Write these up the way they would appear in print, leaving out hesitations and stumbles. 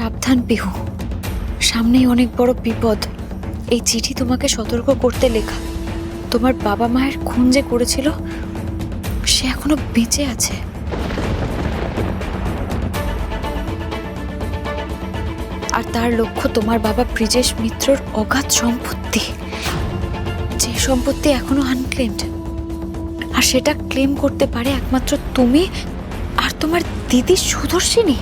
সাবধান পিহু, সামনেই অনেক বড় বিপদ। এই চিঠি তোমাকে সতর্ক করতে লেখা। তোমার বাবা মায়ের খুন যে করেছিল সে এখনো বেঁচে আছে। আর তার লক্ষ্য তোমার বাবা ব্রিজেশ মিত্রর অগাধ সম্পত্তি, যে সম্পত্তি এখনো আনক্লেমড। আর সেটা ক্লেম করতে পারে একমাত্র তুমি আর তোমার দিদি সুদর্শিনী।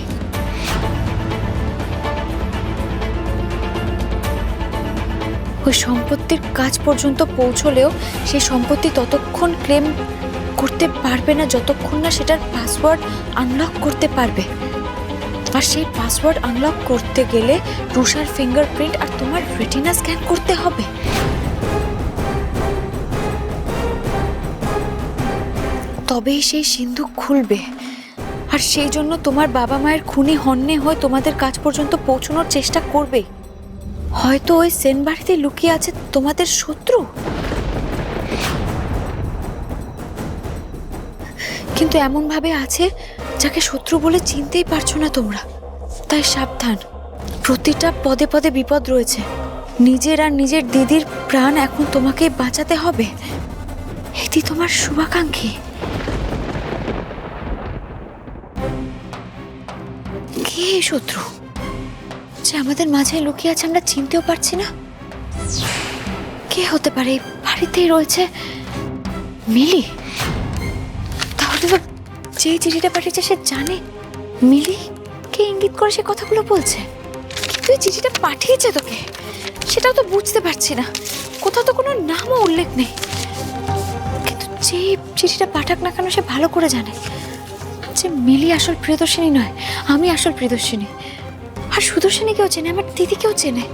ওই সম্পত্তির কাজ পর্যন্ত পৌঁছলেও সেই সম্পত্তি ততক্ষণ ক্লেম করতে পারবে না যতক্ষণ না সেটার পাসওয়ার্ড আনলক করতে পারবে। আর সেই পাসওয়ার্ড আনলক করতে গেলে রুষার ফিঙ্গারপ্রিন্ট আর তোমার রেটিনা স্ক্যান করতে হবে। তবেই সেই সিন্ধুক খুলবে। আর সেই জন্য তোমার বাবা মায়ের খুনি হন্যে হয়ে তোমাদের কাজ পর্যন্ত পৌঁছানোর চেষ্টা করবে। হয়তো ওই সেন বাড়িতে লুকিয়ে আছে তোমাদের শত্রু, কিন্তু এমন ভাবে আছে যাকে শত্রু বলে চিনতেই পারছো না তোমরা। তাই সাবধান, প্রতিটা পদে পদে বিপদ রয়েছে। নিজের আর নিজের দিদির প্রাণ এখন তোমাকেই বাঁচাতে হবে। এটি তোমার শুভাকাঙ্ক্ষী। কে এই শত্রু যে আমাদের মাঝে লুকিয়ে আছে আমরা চিনতেও পারছি না? কে হতে পারে? এই বাড়িতেই রয়েছে মিলি। তাহলে তো যে চিঠিটা পাঠিয়েছে সে জানে মিলি কে ইঙ্গিত করে সে কথাগুলো বলছে। কিন্তু এই চিঠিটা পাঠিয়েছে তোকে সেটাও তো বুঝতে পারছি না। কোথাও তো কোনো নামও উল্লেখ নেই। কিন্তু যে চিঠিটা পাঠাক না কেন সে ভালো করে জানে যে মিলি আসল প্রিয়দর্শিনী নয়, আমি আসল প্রিয়দর্শিনী। আর সুদর্শিনীকেও চেনে, আমার দিদিকেও চেনে।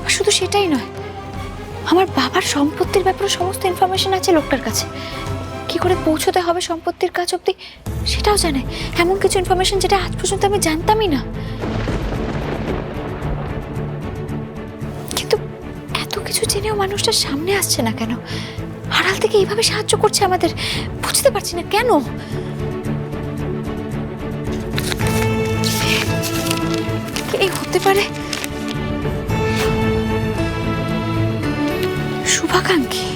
আর শুধু সেটাই নয়, আমার বাবার সম্পত্তির ব্যাপারে সমস্ত ইনফরমেশন আছে লোকটার কাছে। কি করে পৌঁছতে হবে সম্পত্তির কাজ অব্দি সেটাও জানে। এমন কিছু ইনফরমেশন যেটা আজ পর্যন্ত আমি জানতামই না। কিন্তু এত কিছু জেনেও মানুষটা সামনে আসছে না কেন? আড়াল থেকে এইভাবে সাহায্য করছে আমাদের, বুঝতে পারছি না কেন। কে হতে পারে? শুভাকাঙ্ক্ষী।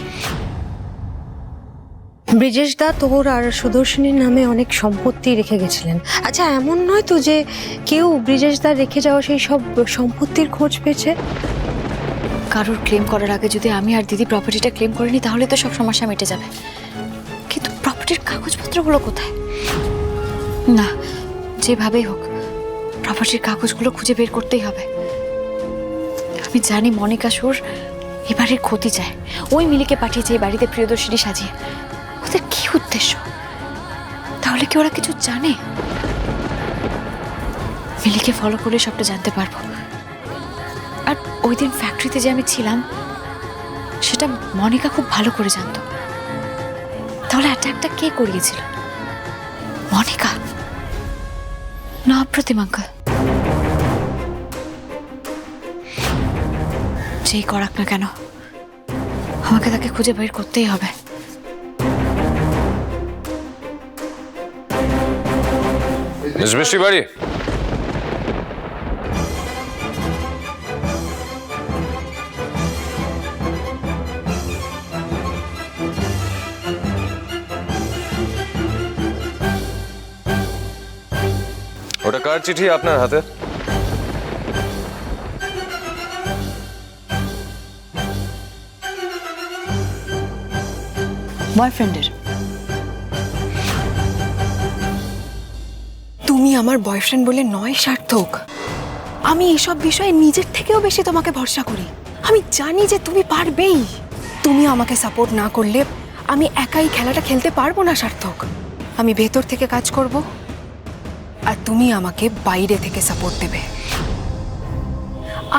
ব্রিজেশ দা তোর আর সুদর্শনীর নামে অনেক সম্পত্তি রেখে গেছিলেন। আচ্ছা, এমন নয় তো যে কেউ ব্রিজেশ দা রেখে যাওয়া সেই সব সম্পত্তির খোঁজ পেয়েছে? কারোর ক্লেম করার আগে যদি আমি আর দিদি প্রপার্টিটা ক্লেম করে নিই তাহলে তো সব সমস্যা মিটে যাবে। কিন্তু প্রপার্টির কাগজপত্রগুলো কোথায়? না, যেভাবেই হোক প্রপার্টির কাগজগুলো খুঁজে বের করতেই হবে। আমি জানি মনিকা সুর এবারের ক্ষতি চায়। ওই মিলিকে পাঠিয়েছে এই বাড়িতে প্রিয়দর্শিনী সাজিয়ে। ওদের কি উদ্দেশ্য? তাহলে কি ওরা কিছু জানে? মিলিকে ফলো করলে সবটা জানতে পারবো। আর ওই দিন ফ্যাক্টরিতে যে আমি ছিলাম সেটা মনিকা খুব ভালো করে জানতো। তাহলে অ্যাটাকটা কে করিয়েছিল? মনিকা না প্রতিম আঙ্কেল? যেই করাক না কেন আমাকে তাকে খুঁজে বের করতেই হবে। বৃষ্টি বাড়ি ওটা কার চিঠি আপনার হাতে? বয়ফ্রেন্ডের। তুমি আমার বয়ফ্রেন্ড বলে নয় সার্থক। আমি এসব বিষয়ে নিজের থেকেও বেশি তোমাকে ভরসা করি। আমি জানি যে তুমি পারবেই। তুমি আমাকে সাপোর্ট না করলে আমি একাই খেলাটা খেলতে পারবো না সার্থক। আমি ভেতর থেকে কাজ করব আর তুমি আমাকে বাইরে থেকে সাপোর্ট দেবে।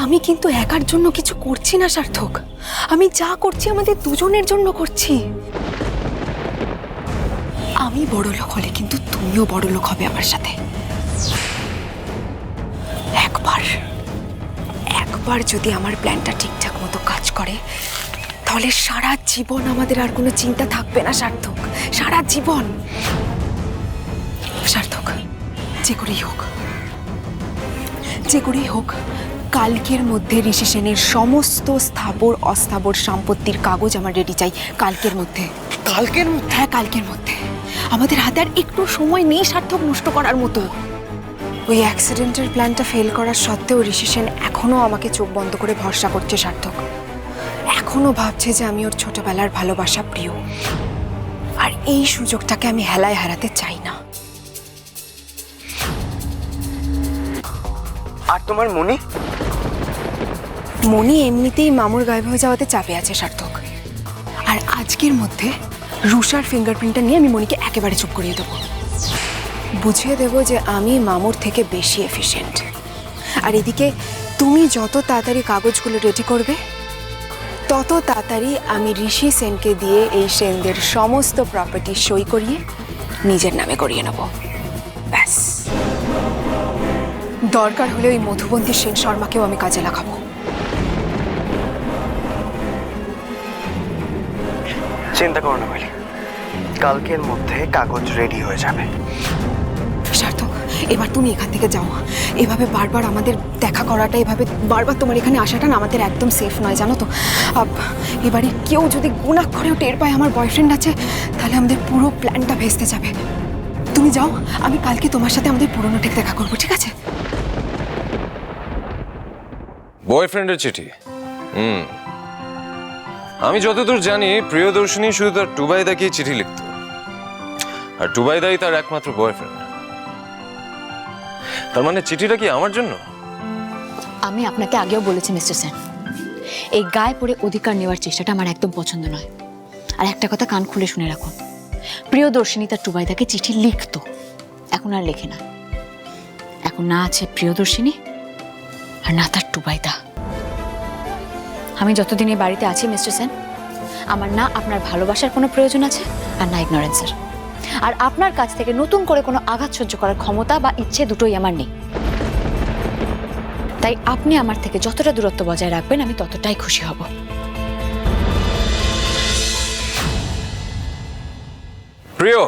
আমি কিন্তু একার জন্য কিছু করছি না সার্থক। আমি যা করছি আমাদের দুজনের জন্য করছি। আমি বড়লোক হলে কিন্তু তুমিও বড়লোক হবে আমার সাথে। একবার যদি আমার প্ল্যানটা ঠিকঠাক মতো কাজ করে তাহলে সারা জীবন আমাদের আর কোনো চিন্তা থাকবে না সার্থক। সারা জীবন। সার্থক, যে করেই হোক যে করেই হোক কালকের মধ্যে ঋষি সেনের সমস্ত স্থাবর অস্থাবর সম্পত্তির কাগজ আমার রেডি চাই কালকের মধ্যে। কালকের হ্যাঁ, কালকের মধ্যে। আমাদের হাতে আর একটু সময় নেই সার্থক নষ্ট করার মতো। ওই অ্যাক্সিডেন্টের প্ল্যানটা ফেল করার সত্ত্বেও ঋষি সেন এখনো আমাকে চোখ বন্ধ করে ভরসা করছে সার্থক। এখনো ভাবছে যে আমি ওর ছোটবেলার ভালোবাসা প্রিয়। আর এই সুযোগটাকে আমি হেলায় হারাতে চাই না। আর তোমার মনি? মনি এমনিতেই মামুর গায়েব হয়ে যাওয়াতে চাপে আছে সার্থক। আর আজকের মধ্যে রুষার ফিঙ্গারপ্রিন্টটা নিয়ে আমি মনিকে একেবারে চুপ করিয়ে দেবো। বুঝিয়ে দেবো যে আমি মামুর থেকে বেশি এফিশিয়েন্ট। আর এদিকে তুমি যত তাড়াতাড়ি কাগজগুলো রেডি করবে তত তাড়াতাড়ি আমি ঋষি সেনকে দিয়ে এই সেনদের সমস্ত প্রপার্টি সই করিয়ে নিজের নামে করিয়ে নেব। ব্যাস, দরকার হলে ওই মধুবন্তী সেন শর্মাকেও আমি কাজে লাগাবো। চিন্তা করো না মিলি, কালকের মধ্যে কাগজ রেডি হয়ে যাবে। সার্থক, এবার তুমি এখান থেকে যাও। এভাবে বারবার আমাদের দেখা করাটা, এভাবে বারবার তোমার এখানে আসাটা না আমাদের একদম সেফ নয়, জানো তো। এবারে কেউ যদি গুণাক্ষরেও টের পায় আমার বয়ফ্রেন্ড আছে, তাহলে আমাদের পুরো প্ল্যানটা ভেস্তে যাবে। তুমি যাও, আমি কালকে তোমার সাথে আমাদের পুরোনো ঠিক দেখা করবো, ঠিক আছে? বয়ফ্রেন্ডের চিঠি? আমি যতদূর জানি প্রিয়দর্শিনী শুধু তার টুবাইদাকেই চিঠি লিখত, আর টুবাইদাই তার একমাত্র বয়ফ্রেন্ড। তার মানে চিঠিটা কি আমার জন্য? আমি আপনাকে আগেও বলেছি মিস্টার সেন, এই গায়ে পড়ে অধিকার নেওয়ার চেষ্টাটা আমার একদম পছন্দ নয়। আর একটা কথা কান খুলে শুনে রাখুন, প্রিয়দর্শিনী তার টুবাইদাকে চিঠি লিখত, এখন আর লেখে না। এখন না আছে প্রিয়দর্শিনী আর না তার টুবাইদা। আমি যতদিন এই বাড়িতে আছি মিস্টার সেন, আমার না আপনার ভালোবাসার কোনো প্রয়োজন আছে আর না ইগনোরেন্সের। আর আপনার কাছ থেকে নতুন করে কোনো আঘাত সহ্য করার ক্ষমতা বা ইচ্ছে দুটোই আমার নেই। তাই আপনি আমার থেকে যতটা দূরত্ব বজায় রাখবেন আমি ততটাই খুশি হব। প্রিয়,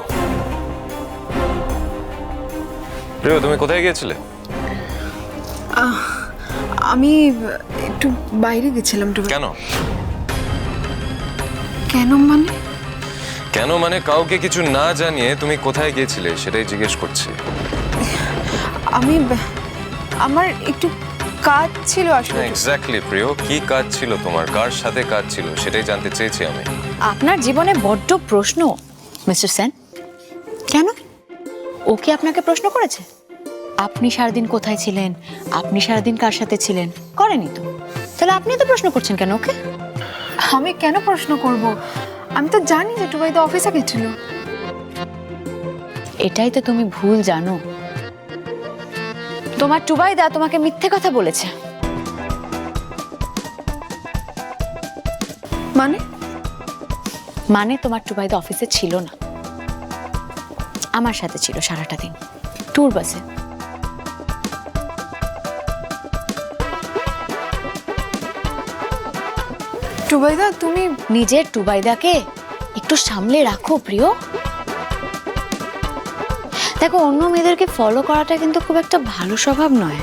প্রিয়, তুমি কোথায় গিয়েছিলে? আমি একটু বাইরে গেছিলাম। কেন? কেন মানে? কেন মানে কাউকে কিছু না জানিয়ে তুমি কোথায় গিয়েছিলে সেটাই জিজ্ঞেস করছি। আমার একটু কাজ ছিল আসলে। এক্স্যাক্টলি প্রিয়, কি কাজ ছিল তোমার? কার সাথে কাজ ছিল সেটাই জানতে চেয়েছি আমি। আপনার জীবনে বড্ড প্রশ্ন মিস্টার সেন। কেন? ও কি আপনাকে প্রশ্ন করেছে? আপনি সারাদিন কোথায় ছিলেন, আপনি সারাদিন কার সাথে ছিলেন? করেনি তো। তাহলে আপনি তো প্রশ্ন করছেন কেন ওকে? আমি কেন প্রশ্ন করব? আমি তো জানি যে টুবাইদা অফিসে গেছিল। এটাই তো তুমি ভুল জানো। তোমার টুবাইদা তোমাকে মিথ্যে কথা বলেছে। মানে? মানে তোমার টুবাইদা অফিসে ছিল না, আমার সাথে ছিল সারাটা দিন ট্যুর বাসে। টুবাইদা, তুমি নিজের টুবাইদাকে একটু সামলে রাখো প্রিয়। দেখো, অন্য মেয়েদেরকে ফলো করাটা কিন্তু খুব একটা ভালো স্বভাব নয়।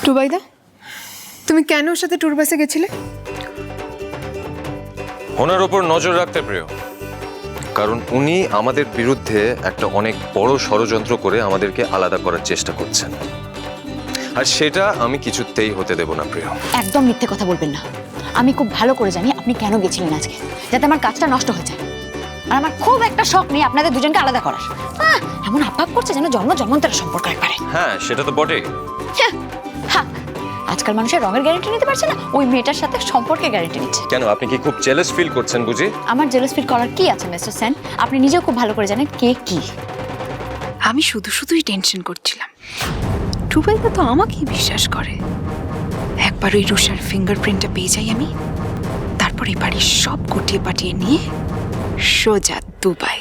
টুবাইদা, তুমি কেন ওর সাথে ট্যুর বাসে গেছিলে? ওনার ওপর নজর রাখতে প্রিয়, কারণ উনি আমাদের বিরুদ্ধে একটা অনেক বড় ষড়যন্ত্র করে আমাদেরকে আলাদা করার চেষ্টা করছেন, আর সেটা আমি কিছুতেই হতে দেব না প্রিয়। একদম মিথ্যে কথা বলবেন না। আমি খুব ভালো করে জানি আপনি কেন গেছিলেন আজকে, যাতে আমার কাজটা নষ্ট হয়ে যায়। আর আমার খুব একটা শখ নেই আপনাদের দুজনকে আলাদা করার। এমন আপাপ করছে যেন জন্ম জন্মান্তরের সম্পর্ক একবারে। হ্যাঁ, সেটা তো বটেই। আজকাল মানুষের রঙের গ্যারান্টি নিতে পারছে না, ওই মেয়েটার সাথে সম্পর্কে গ্যারান্টি নিচ্ছে। কেন, আপনি কি খুব জেলাস ফিল করছেন বুঝি? আমার জেলাস ফিল করার কি আছে মিস্টার সেন? আপনি নিজেও খুব ভালো করে জানেন কে কি। আমি শুধুই টেনশন করছিলাম। টুবাইদা তো আমাকেই বিশ্বাস করে। একবার ওই রুষার ফিঙ্গারপ্রিন্টটা পেয়ে যাই আমি, তারপর এই বাড়ির সব গুটিয়ে পাঠিয়ে নিয়ে সোজা দুবাই।